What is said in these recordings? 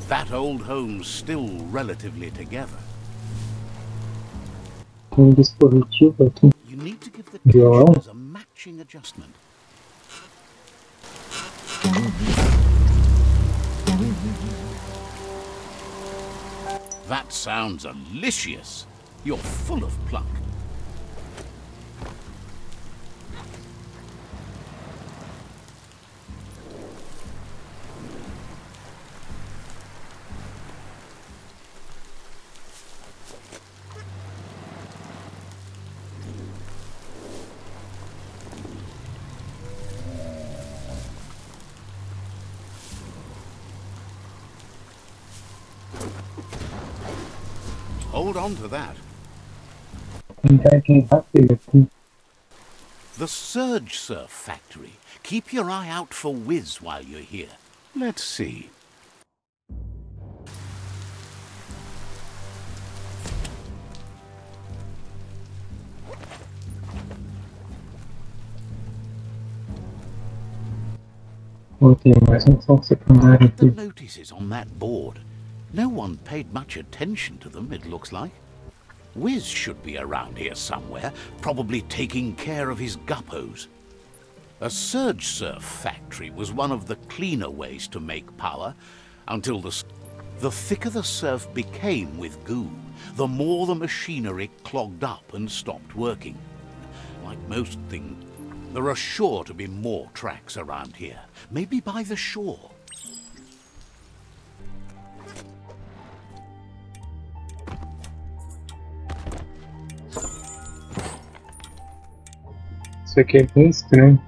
That old home's still relatively together. Dispositivo aqui. You need to give the Violão. tensioners a matching adjustment. That sounds delicious. You're full of pluck. Hold on to that. The Surge Surf Factory. Keep your eye out for Wiz while you're here. Let's see. The notices on that board. No one paid much attention to them, it looks like. Wiz should be around here somewhere, probably taking care of his guppos. A surge surf factory was one of the cleaner ways to make power, until the thicker the surf became with goo, the more the machinery clogged up and stopped working. Like most things, there are sure to be more tracks around here, maybe by the shore. Isso aqui é bem estranho.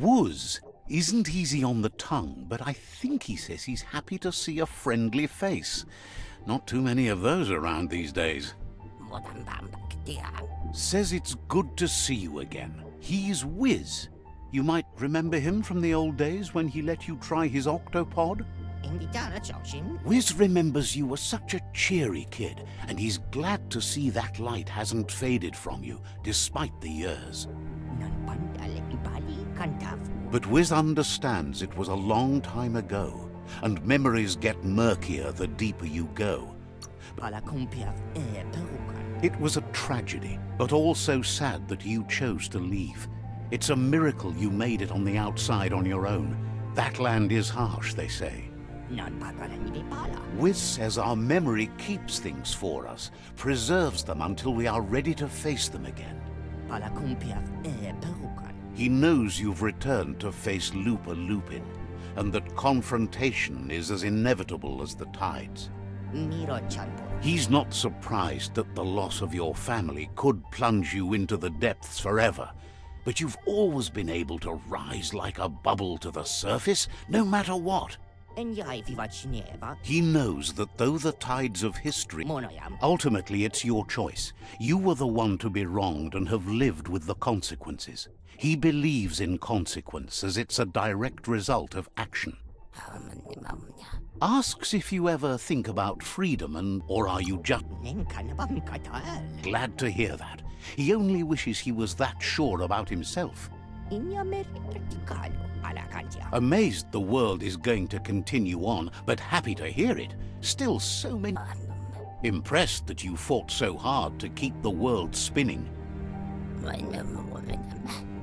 Wuz isn't easy on the tongue, but I think he says he's happy to see a friendly face. Not too many of those around these days. Says it's good to see you again. He's Wiz. You might remember him from the old days when he let you try his octopod? Wiz remembers you were such a cheery kid, and he's glad to see that light hasn't faded from you, despite the years. But Wiz understands it was a long time ago, and memories get murkier the deeper you go. It was a tragedy, but also sad that you chose to leave. It's a miracle you made it on the outside on your own. That land is harsh, they say. Wiz says our memory keeps things for us, preserves them until we are ready to face them again. He knows you've returned to face Lupa Lupin, and that confrontation is as inevitable as the tides. He's not surprised that the loss of your family could plunge you into the depths forever, but you've always been able to rise like a bubble to the surface, no matter what. He knows that though the tides of history, ultimately it's your choice. You were the one to be wronged and have lived with the consequences. He believes in consequence as it's a direct result of action. Asks if you ever think about freedom or are you just... Glad to hear that. He only wishes he was that sure about himself. Amazed the world is going to continue on, but happy to hear it. Still so many... Impressed that you fought so hard to keep the world spinning.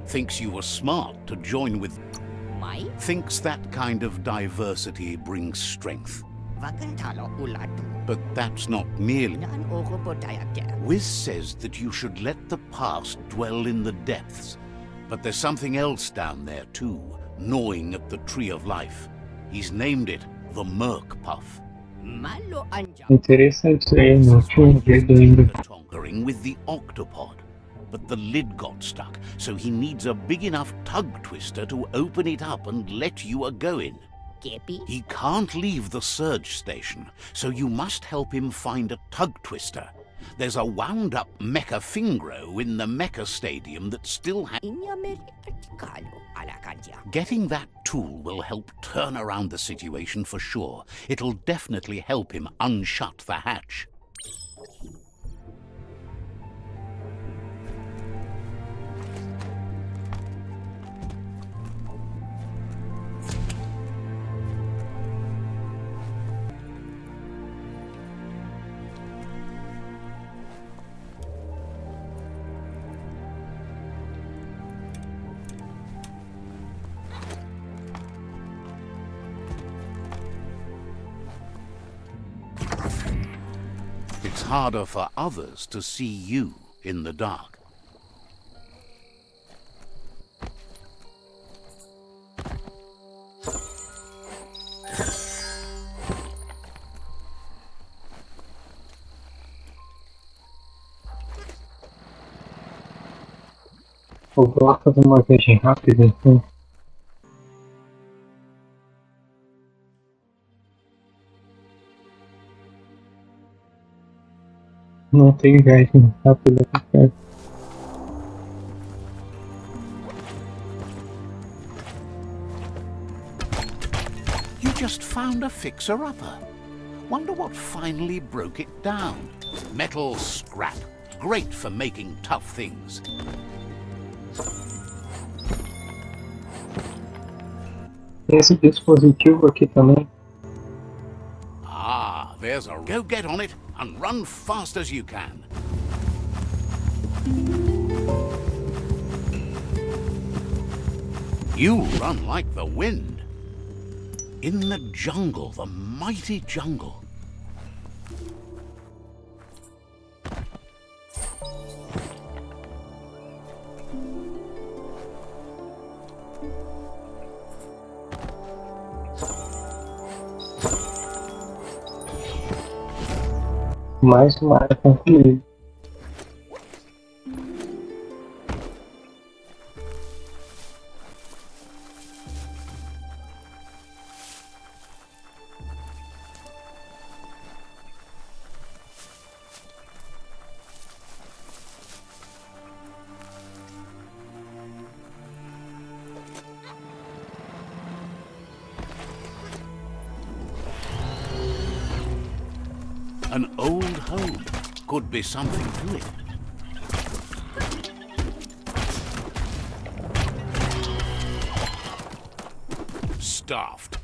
Thinks you were smart to join with... Thinks that kind of diversity brings strength. But that's not merely... Wiz says that you should let the past dwell in the depths. But there's something else down there too, gnawing at the tree of life. He's named it the Merc Puff. Interessante isso aí, não tinha ouvido ainda. Tonkering with the octopod. But the lid got stuck, so he needs a big enough tug twister to open it up and let you a-go in. He can't leave the surge station, so you must help him find a tug twister. There's a wound-up mecha Fingro in the mecha stadium that still has... Getting that tool will help turn around the situation for sure. It'll definitely help him unshut the hatch. It's harder for others to see you in the dark. Eu vou fazer uma viagem rápida, então. Não tem viagem rápida aqui perto. You just found a fixer-upper. Wonder what finally broke it down. Metal scrap. Great for making tough things. Esse dispositivo aqui também. Ah, there's a... Go get on it and run fast as you can. You run like the wind. In the jungle, the mighty jungle. Mais uma área concluída. An old home could be something to it. Staffed.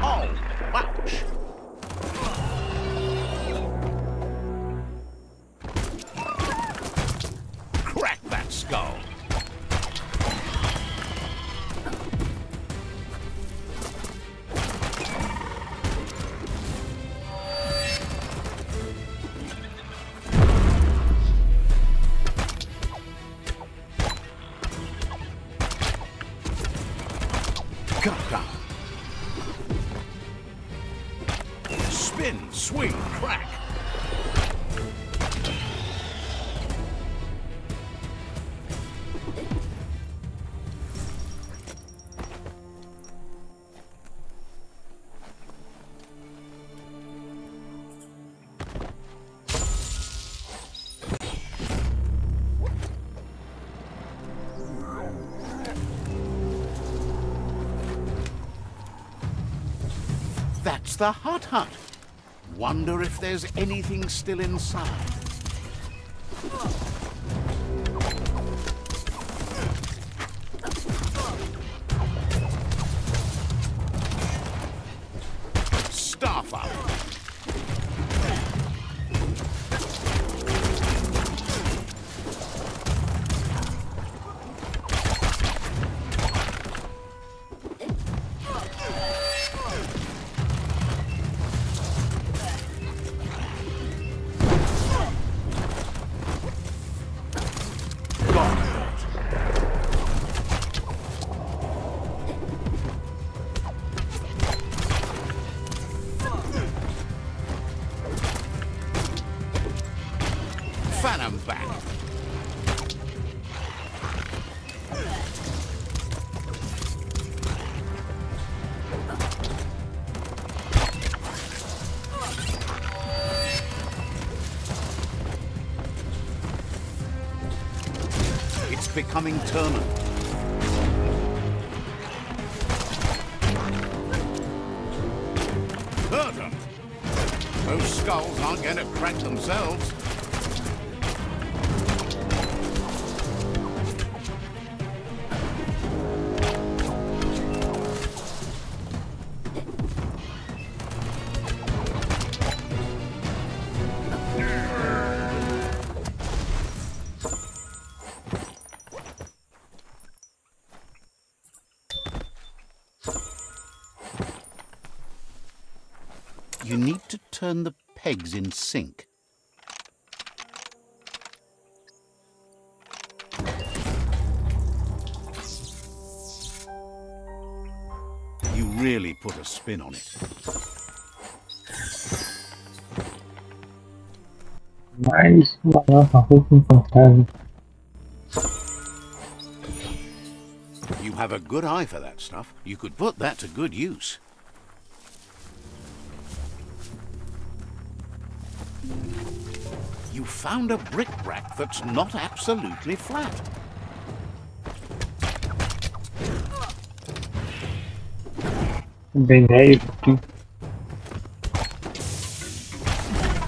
Oh, ouch! Crack that skull. Cut down. Spin, swing, crack. That's the hut. Wonder if there's anything still inside. Staff up. Fan 'em back. becoming turner. Curtain! Those skulls aren't going to crack themselves. You need to turn the pegs in sync. You really put a spin on it. Mais uma nova roupa encontrada. You have a good eye for that stuff. You could put that to good use. You found a bric-a-brac that's not absolutely flat. Bem leve aqui.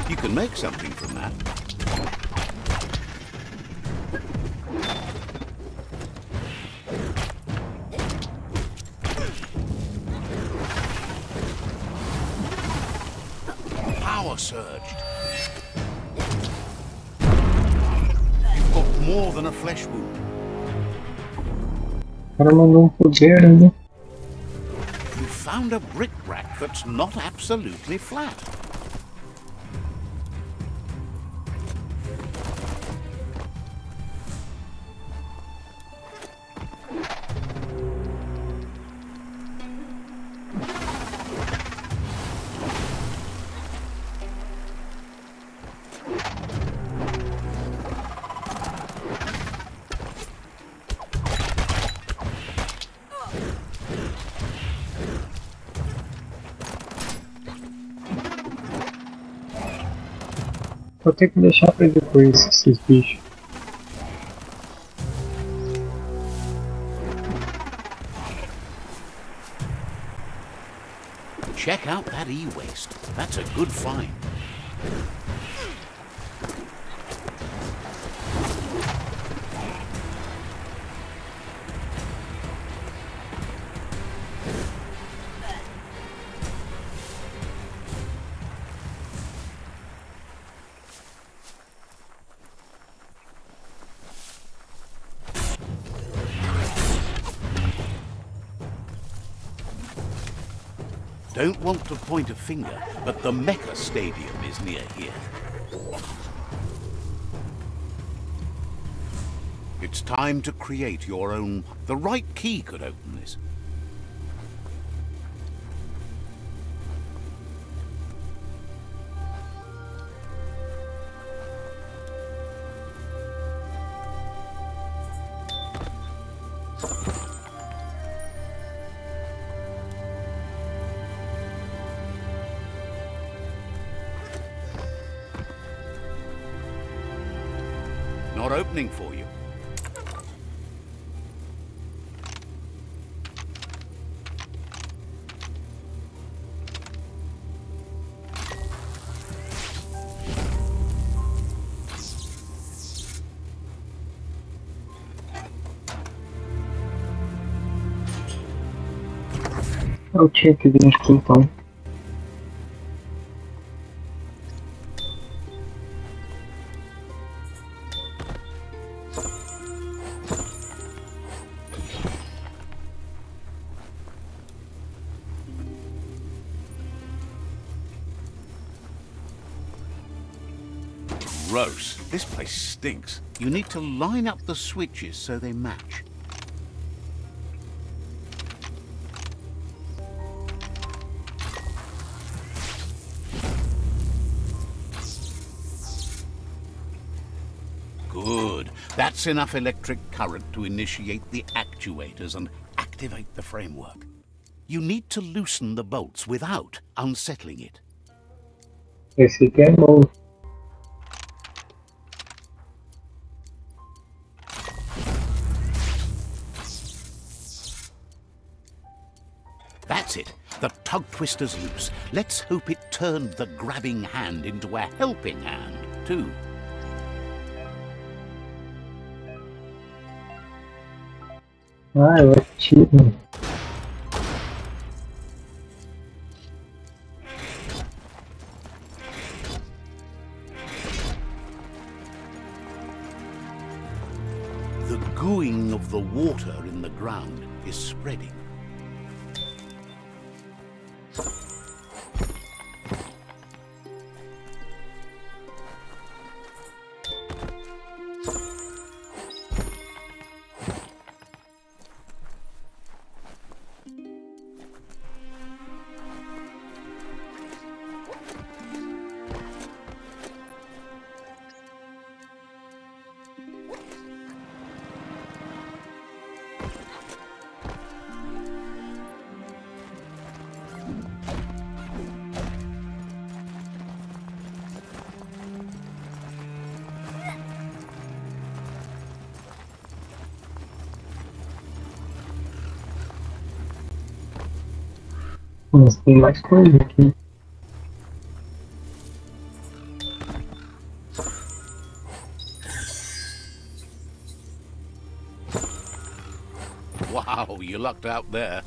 You can make something from that. Power surged. You've got more than a flesh wound. O cara mandou poder ali. You found a bric-a-brac that's not absolutely flat. Vou ter que deixar pra depois esses bichos. Check out that e-waste. That's a good find. Don't want to point a finger, but the Mecha Stadium is near here. It's time to create your own. The right key could open this. Not opening for you. Eu tinha que vir aqui então. Gross. This place stinks. You need to line up the switches so they match. Good. That's enough electric current to initiate the actuators and activate the framework. You need to loosen the bolts without unsettling it. Esse aqui é novo. The tug twister's loose. Let's hope it turned the grabbing hand into a helping hand, too. Ah, eu atiro. The gooing of the water in the ground is spreading. Mas tem mais coisa aqui. Wow, you lucked out there.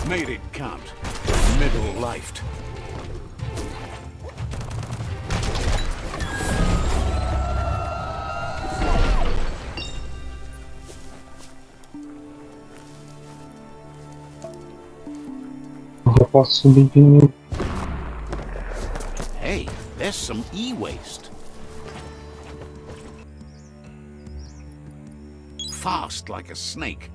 Made it count. Middle-lifed. Já posso subir de novo. Hey, there's some e-waste. Fast like a snake.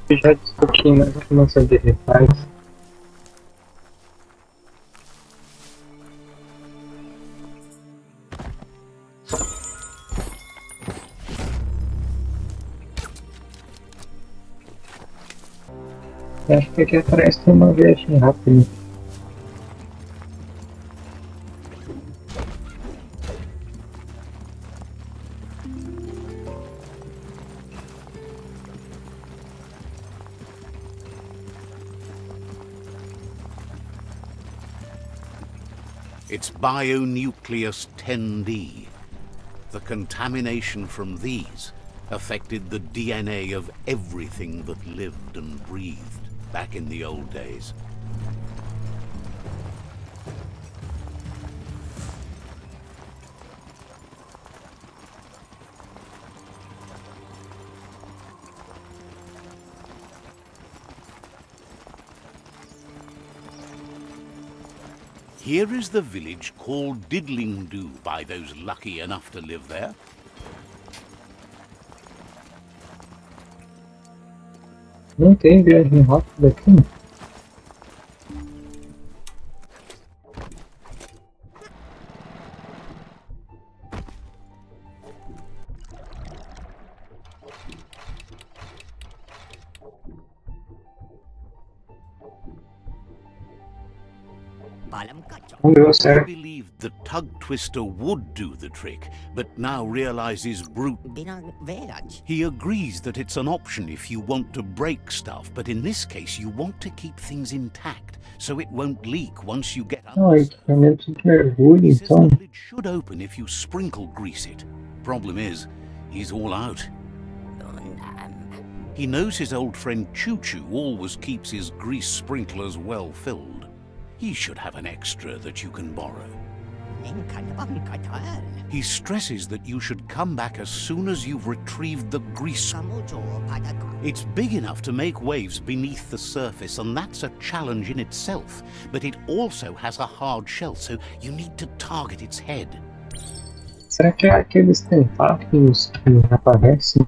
Eu já disse um pouquinho mais informação de detalhes. Eu acho que aqui atrás tem uma viagem rápida. It's Bionucleus 10D. The contamination from these affected the DNA of everything that lived and breathed back in the old days. Here is the village called Didlingdoo by those lucky enough to live there. Não tem viagem rápida aqui? Não deu I certo. believed the tug twister would do the trick, but now realizes brute. He agrees that it's an option if you want to break stuff, but in this case you want to keep things intact, so it won't leak once you get Ah, under. equipamento de mergulho, He says então. the lid should open if you sprinkle grease it. Problem is, he's all out. He knows his old friend Choo Choo always keeps his grease sprinklers well filled. He should have an extra that you can borrow. He stresses that you should come back as soon as you've retrieved the grease. It's big enough to make waves beneath the surface, and that's a challenge in itself. But it also has a hard shell, so you need to target its head. Será que é aqueles tentáculos que aparecem